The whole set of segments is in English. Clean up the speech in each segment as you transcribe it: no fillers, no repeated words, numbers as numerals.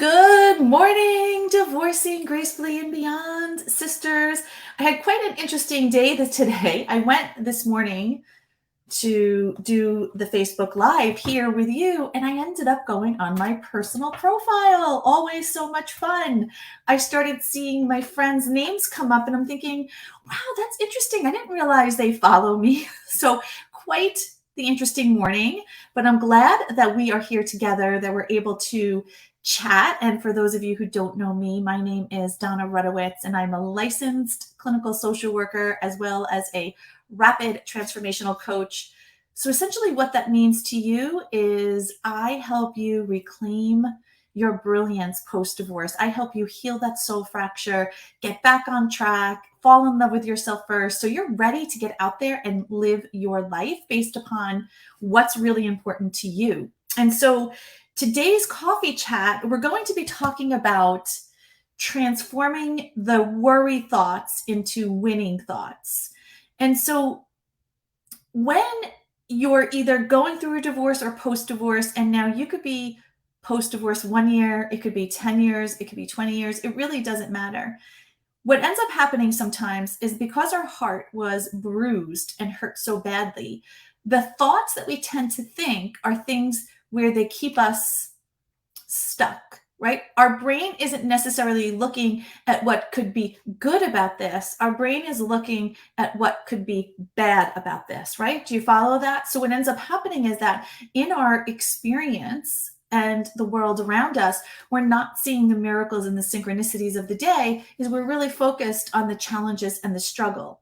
Good morning, divorcing gracefully and beyond, sisters. I had quite an interesting day today. I went this morning to do the Facebook Live here with you, and I ended up going on my personal profile. Always so much fun. I started seeing my friends' names come up, and I'm thinking, wow, that's interesting. I didn't realize they follow me. So, quite the interesting morning, but I'm glad that we are here together, that we're able to chat. And for those of you who don't know me, my name is Donna Rudowitz, and I'm a licensed clinical social worker as well as a rapid transformational coach. So essentially, what that means to you is I help you reclaim your brilliance post divorce. I help you heal that soul fracture, get back on track, fall in love with yourself first. So you're ready to get out there and live your life based upon what's really important to you. And so today's coffee chat, we're going to be talking about transforming the worry thoughts into winning thoughts. And so when you're either going through a divorce or post divorce, and now you could be post divorce 1 year, it could be 10 years, it could be 20 years, it really doesn't matter. What ends up happening sometimes is because our heart was bruised and hurt so badly, the thoughts that we tend to think are things where they keep us stuck, right? Our brain isn't necessarily looking at what could be good about this. Our brain is looking at what could be bad about this, right? Do you follow that? So what ends up happening is that in our experience and the world around us, we're not seeing the miracles and the synchronicities of the day, is we're really focused on the challenges and the struggle.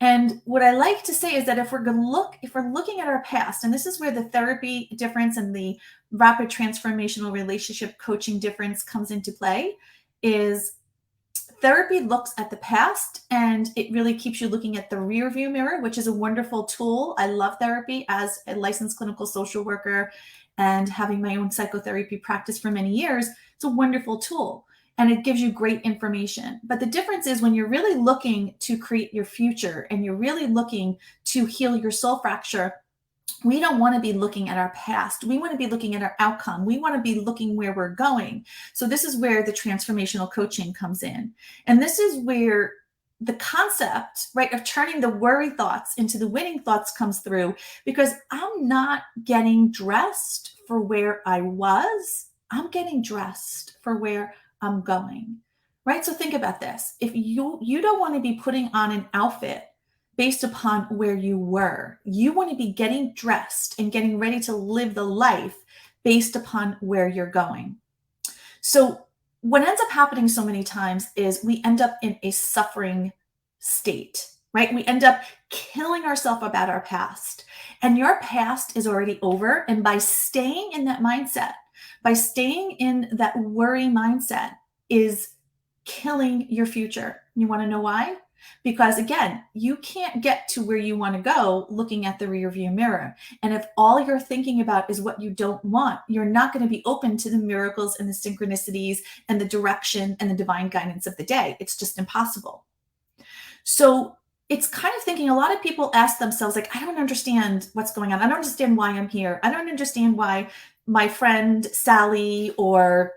And what I like to say is that if we're looking at our past, and this is where the therapy difference and the rapid transformational relationship coaching difference comes into play, is therapy looks at the past and it really keeps you looking at the rear view mirror, which is a wonderful tool. I love therapy as a licensed clinical social worker and having my own psychotherapy practice for many years. It's a wonderful tool and it gives you great information. But the difference is when you're really looking to create your future and you're really looking to heal your soul fracture, we don't want to be looking at our past. We want to be looking at our outcome. We want to be looking where we're going. So this is where the transformational coaching comes in. And this is where the concept, right, of turning the worry thoughts into the winning thoughts comes through, because I'm not getting dressed for where I was. I'm getting dressed for where I'm going, right? So think about this. If you don't want to be putting on an outfit based upon where you were, you want to be getting dressed and getting ready to live the life based upon where you're going. So what ends up happening so many times is we end up in a suffering state, right? We end up killing ourselves about our past, and your past is already over. And by staying in that mindset, by staying in that worry mindset, is killing your future. You want to know why? Because again, you can't get to where you want to go looking at the rear view mirror. And if all you're thinking about is what you don't want, you're not going to be open to the miracles and the synchronicities and the direction and the divine guidance of the day. It's just impossible. So it's kind of thinking, a lot of people ask themselves, like, I don't understand what's going on. I don't understand why I'm here. I don't understand why my friend Sally or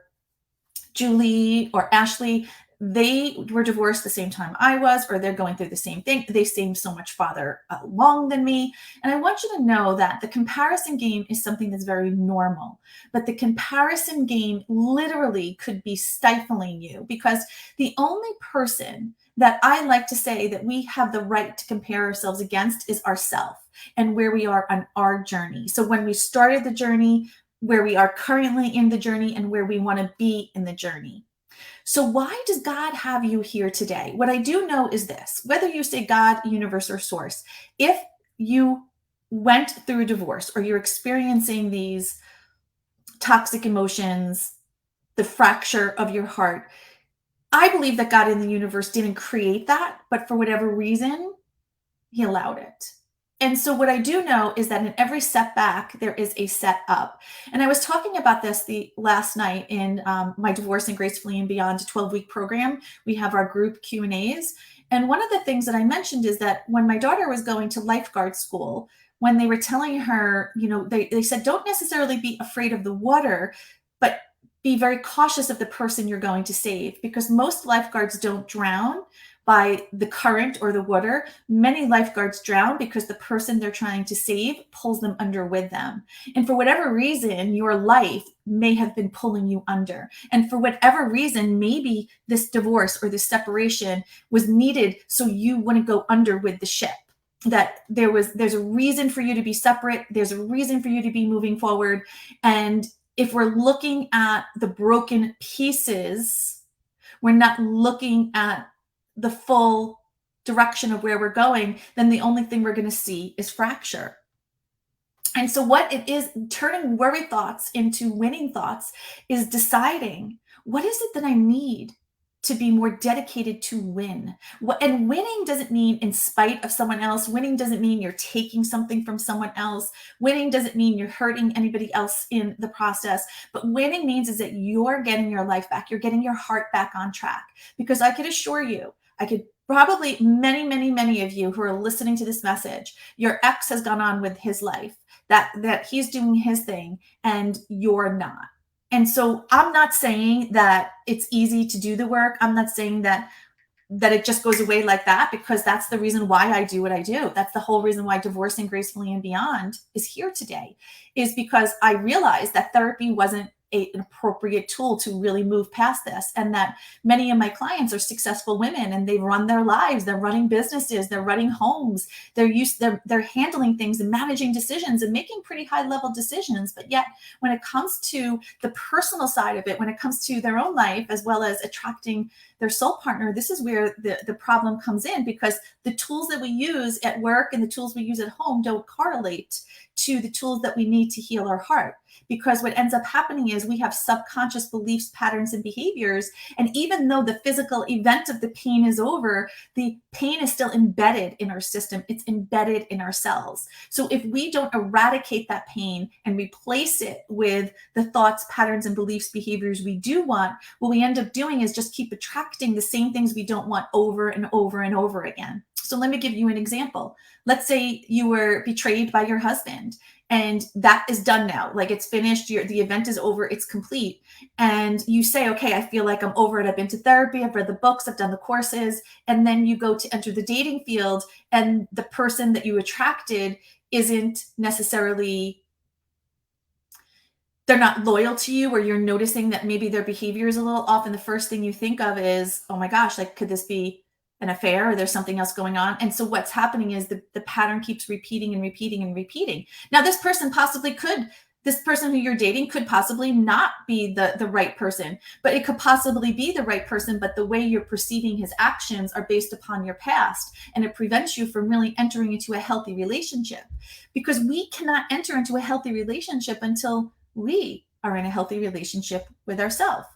Julie or Ashley, they were divorced the same time I was, or they're going through the same thing. They seem so much farther along than me. And I want you to know that the comparison game is something that's very normal, but the comparison game literally could be stifling you, because the only person that I like to say that we have the right to compare ourselves against is ourselves and where we are on our journey. So when we started the journey, where we are currently in the journey, and where we want to be in the journey. So why does God have you here today? What I do know is this: whether you say God, universe, or source, if you went through a divorce or you're experiencing these toxic emotions, the fracture of your heart, I believe that God in the universe didn't create that, but for whatever reason, he allowed it. And so what I do know is that in every setback, there is a set up. And I was talking about this the last night in my Divorce and Gracefully and Beyond 12-week program. We have our group Q&As. And one of the things that I mentioned is that when my daughter was going to lifeguard school, when they were telling her, they said, don't necessarily be afraid of the water, but be very cautious of the person you're going to save, because most lifeguards don't drown by the current or the water. Many lifeguards drown because the person they're trying to save pulls them under with them. And for whatever reason, your life may have been pulling you under. And for whatever reason, maybe this divorce or this separation was needed so you wouldn't go under with the ship. That there's a reason for you to be separate. There's a reason for you to be moving forward. And if we're looking at the broken pieces, we're not looking at the full direction of where we're going, then the only thing we're going to see is fracture. And so what it is, turning worry thoughts into winning thoughts, is deciding, what is it that I need to be more dedicated to win? And winning doesn't mean in spite of someone else. Winning doesn't mean you're taking something from someone else. Winning doesn't mean you're hurting anybody else in the process. But winning means is that you're getting your life back. You're getting your heart back on track. Because I could assure you, I could probably many of you who are listening to this message, your ex has gone on with his life, that he's doing his thing and you're not. And so I'm not saying that it's easy to do the work. I'm not saying that it just goes away like that, because that's the reason why I do what I do. That's the whole reason why Divorcing Gracefully and Beyond is here today, is because I realized that therapy wasn't an appropriate tool to really move past this, and that many of my clients are successful women and they run their lives, they're running businesses, they're running homes, they're handling things and managing decisions and making pretty high level decisions. But yet when it comes to the personal side of it, when it comes to their own life as well as attracting their soul partner, this is where the problem comes in, because the tools that we use at work and the tools we use at home don't correlate to the tools that we need to heal our heart. Because what ends up happening is we have subconscious beliefs, patterns, and behaviors. And even though the physical event of the pain is over, the pain is still embedded in our system. It's embedded in our cells. So if we don't eradicate that pain and replace it with the thoughts, patterns, and beliefs, behaviors we do want, what we end up doing is just keep attracting the same things we don't want over and over and over again. So let me give you an example. Let's say you were betrayed by your husband, and that is done now. Like, it's finished. The event is over. It's complete. And you say, okay, I feel like I'm over it. I've been to therapy. I've read the books. I've done the courses. And then you go to enter the dating field, and the person that you attracted isn't necessarily, they're not loyal to you, or you're noticing that maybe their behavior is a little off. And the first thing you think of is, oh my gosh, like, could this be an affair, or there's something else going on? And so what's happening is the pattern keeps repeating and repeating and repeating. Now, this person who you're dating could possibly not be the right person, but it could possibly be the right person. But the way you're perceiving his actions are based upon your past, and it prevents you from really entering into a healthy relationship, because we cannot enter into a healthy relationship until we are in a healthy relationship with ourselves.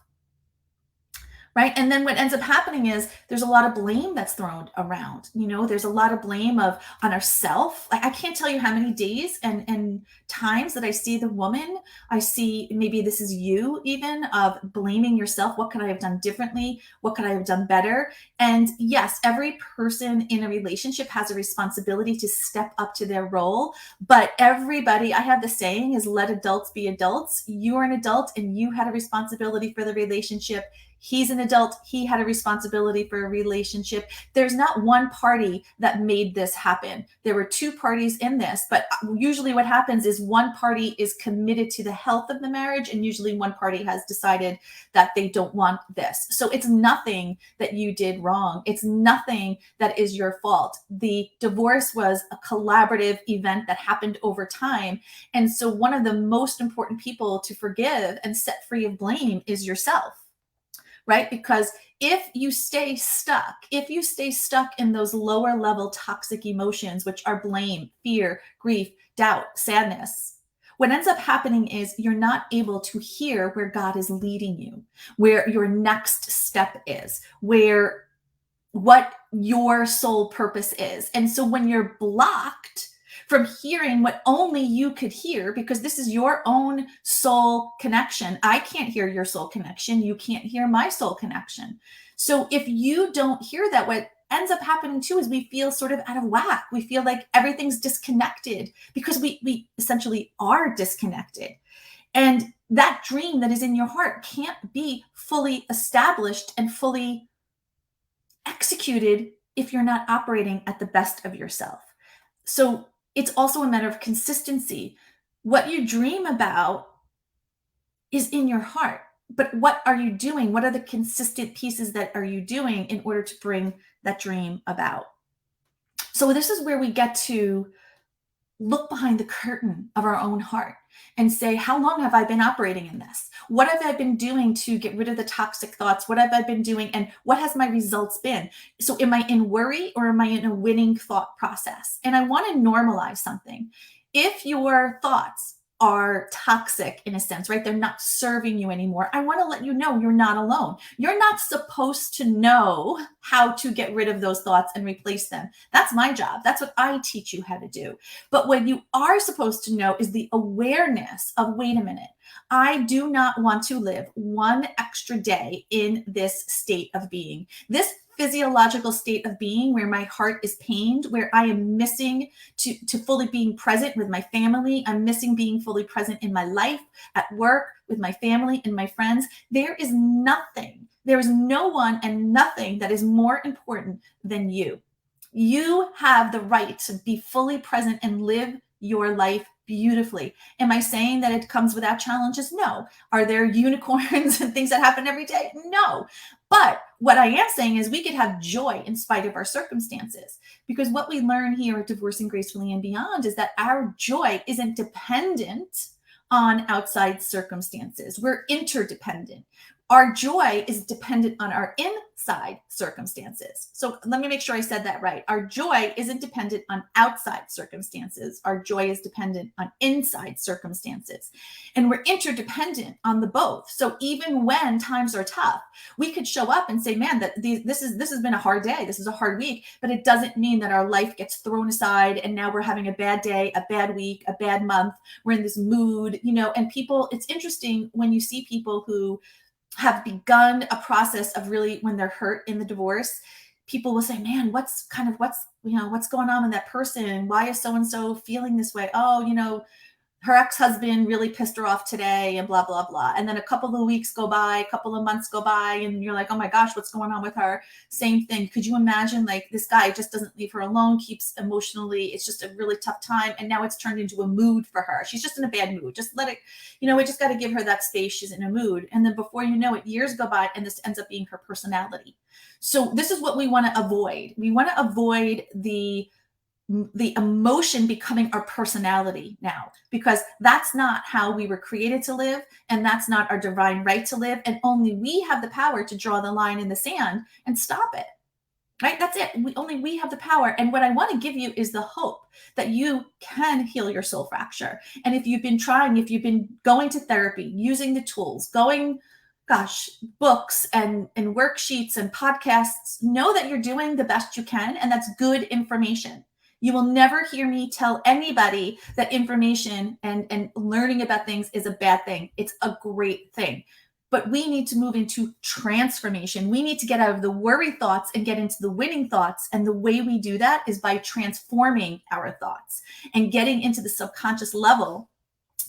Right. And then what ends up happening is there's a lot of blame that's thrown around. There's a lot of blame on ourself. Like, I can't tell you how many days and times that I see the woman, I see, maybe this is you even, of blaming yourself. What could I have done differently? What could I have done better? And yes, every person in a relationship has a responsibility to step up to their role. But everybody, I have the saying is, let adults be adults. You are an adult and you had a responsibility for the relationship. He's an adult. He had a responsibility for a relationship. There's not one party that made this happen. There were two parties in this, but usually what happens is one party is committed to the health of the marriage, and usually one party has decided that they don't want this. So it's nothing that you did wrong. It's nothing that is your fault. The divorce was a collaborative event that happened over time. And so one of the most important people to forgive and set free of blame is yourself. Right? Because if you stay stuck in those lower level toxic emotions, which are blame, fear, grief, doubt, sadness, what ends up happening is you're not able to hear where God is leading you, where your next step is, what your soul purpose is. And so when you're blocked from hearing what only you could hear, because this is your own soul connection. I can't hear your soul connection. You can't hear my soul connection. So if you don't hear that, what ends up happening too is we feel sort of out of whack. We feel like everything's disconnected, because we essentially are disconnected. And that dream that is in your heart can't be fully established and fully executed if you're not operating at the best of yourself. So it's also a matter of consistency. What you dream about is in your heart, but what are you doing? What are the consistent pieces that are you doing in order to bring that dream about? So this is where we get to look behind the curtain of our own heart and say, how long have I been operating in this? What have I been doing to get rid of the toxic thoughts? What have I been doing? And what has my results been? So am I in worry or am I in a winning thought process? And I want to normalize something. If your thoughts are toxic in a sense, right? They're not serving you anymore. I want to let you know you're not alone. You're not supposed to know how to get rid of those thoughts and replace them. That's my job. That's what I teach you how to do. But what you are supposed to know is the awareness of, wait a minute, I do not want to live one extra day in this state of being. This physiological state of being where my heart is pained, where I am missing to fully being present with my family. I'm missing being fully present in my life, at work, with my family and my friends. There is nothing, there is no one and nothing that is more important than you. You have the right to be fully present and live your life beautifully. Am I saying that it comes without challenges? No. Are there unicorns and things that happen every day? No. But what I am saying is we could have joy in spite of our circumstances, because what we learn here at Divorcing Gracefully and Beyond is that our joy isn't dependent on outside circumstances. We're interdependent. Our joy is dependent on our inside circumstances. So let me make sure I said that right. Our joy isn't dependent on outside circumstances. Our joy is dependent on inside circumstances. And we're interdependent on the both. So even when times are tough, we could show up and say, man, this has been a hard day. This is a hard week, but it doesn't mean that our life gets thrown aside and now we're having a bad day, a bad week, a bad month. We're in this mood, and people, it's interesting when you see people who have begun a process of really, when they're hurt in the divorce, people will say, man, what's going on with that person? Why is so-and-so feeling this way? Oh, her ex-husband really pissed her off today and blah, blah, blah. And then a couple of weeks go by, a couple of months go by, and you're like, oh my gosh, what's going on with her? Same thing. Could you imagine, like, this guy just doesn't leave her alone, keeps emotionally, it's just a really tough time. And now it's turned into a mood for her. She's just in a bad mood. Just let it, we just got to give her that space. She's in a mood. And then before you know it, years go by and this ends up being her personality. So this is what we want to avoid. We want to avoid the emotion becoming our personality now, because that's not how we were created to live, and that's not our divine right to live, and only we have the power to draw the line in the sand and stop it. Right? That's it. Only we have the power. And what I want to give you is the hope that you can heal your soul fracture. And if you've been going to therapy, using the tools, books and worksheets and podcasts, know that you're doing the best you can, and that's good information. You will never hear me tell anybody that information and learning about things is a bad thing. It's a great thing. But we need to move into transformation. We need to get out of the worry thoughts and get into the winning thoughts. And the way we do that is by transforming our thoughts and getting into the subconscious level,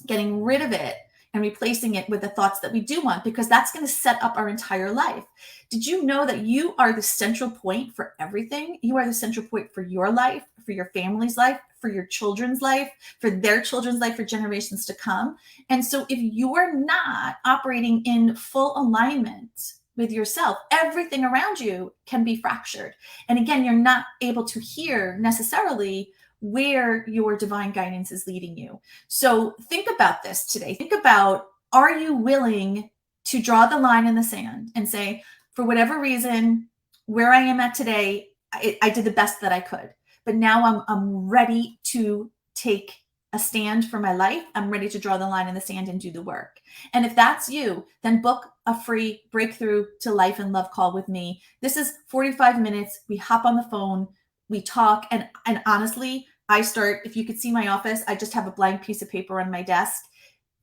getting rid of it and replacing it with the thoughts that we do want, because that's going to set up our entire life. Did you know that you are the central point for everything? You are the central point for your life, for your family's life, for your children's life, for their children's life, for generations to come. And so if you're not operating in full alignment with yourself, everything around you can be fractured. And again, you're not able to hear necessarily where your divine guidance is leading you. So think about this today. Think about, are you willing to draw the line in the sand and say, for whatever reason, where I am at today, I did the best that I could, but now I'm ready to take a stand for my life. I'm ready to draw the line in the sand and do the work. And if that's you, then book a free Breakthrough to Life and Love call with me. This is 45 minutes. We hop on the phone, we talk, and honestly, if you could see my office, I just have a blank piece of paper on my desk.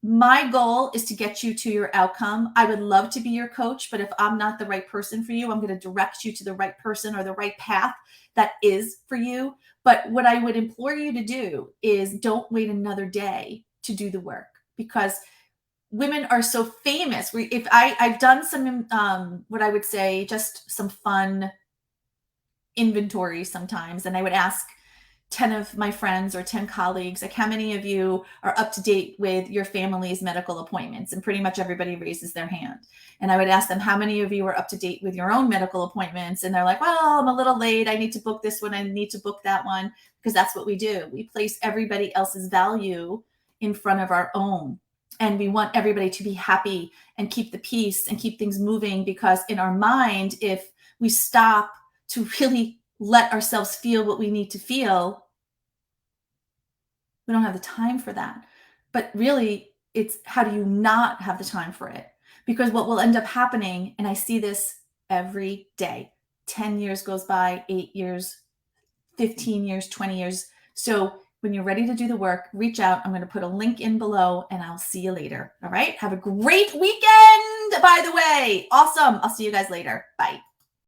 My goal is to get you to your outcome. I would love to be your coach, but if I'm not the right person for you, I'm going to direct you to the right person or the right path that is for you. But what I would implore you to do is don't wait another day to do the work, because women are so famous. I've done some, what I would say, just some fun inventory sometimes, and I would ask 10 of my friends or 10 colleagues, like, how many of you are up to date with your family's medical appointments? And pretty much everybody raises their hand. And I would ask them, how many of you are up to date with your own medical appointments? And they're like, well, I'm a little late. I need to book this one. I need to book that one. Because that's what we do. We place everybody else's value in front of our own. And we want everybody to be happy and keep the peace and keep things moving, because in our mind, if we stop to really let ourselves feel what we need to feel, we don't have the time for that. But really, it's how do you not have the time for it? Because what will end up happening, and I see this every day, 10 years goes by, 8 years, 15 years, 20 years. So when you're ready to do the work, reach out. I'm going to put a link in below, and I'll see you later. All right. Have a great weekend, by the way. Awesome. I'll see you guys later. Bye.